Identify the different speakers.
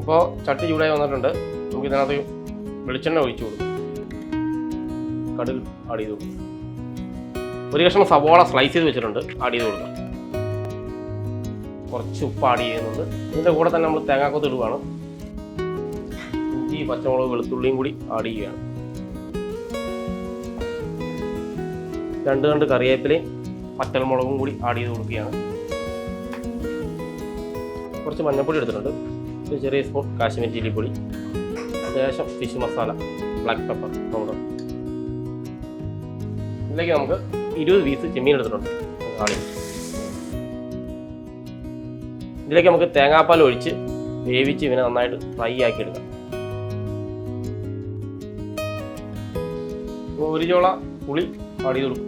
Speaker 1: അപ്പോൾ ചട്ടി ചൂടായി വന്നിട്ടുണ്ട്. നമുക്ക് ഇതിനകത്ത് വെളിച്ചെണ്ണ ഒഴിച്ചു കൊടുക്കും. കടുക് ആഡ് ചെയ്ത് കൊടുക്കും. ഒരു കഷ്ണം സവോള സ്ലൈസ് ചെയ്ത് വെച്ചിട്ടുണ്ട്, ആഡ് ചെയ്ത് കൊടുക്കാം. കുറച്ച് ഉപ്പ് ആഡ് ചെയ്യുന്നുണ്ട്. ഇതിൻ്റെ കൂടെ തന്നെ നമ്മൾ തേങ്ങാക്കൊത്ത് ഇടുകയാണ്. ഇഞ്ചി, പച്ചമുളക്, വെളുത്തുള്ളിയും കൂടി ആഡ് ചെയ്യുകയാണ്. 2 കണ്ട് കറിവേപ്പിലയും പച്ചമുളകും കൂടി ആഡ് ചെയ്ത് കൊടുക്കുകയാണ്. കുറച്ച് മഞ്ഞൾപ്പൊടി എടുത്തിട്ടുണ്ട്, ഒരു ചെറിയ സ്പൂൺ കാശ്മീരി ചില്ലി പൊടി, ശേഷം fish masala, black pepper powder. ഇതിലേക്ക് നമുക്ക് 20 പീസ് ചെമ്മീൻ എടുത്തിട്ടുണ്ട്. ഇതിലേക്ക് നമുക്ക് തേങ്ങാപ്പാൽ ഒഴിച്ച് വേവിച്ച് ഇവനെ നന്നായിട്ട് ഫ്രൈ ആക്കി എടുക്കാം. 1 ചോള പുളി ആഡ് ചെയ്ത് കൊടുക്കും.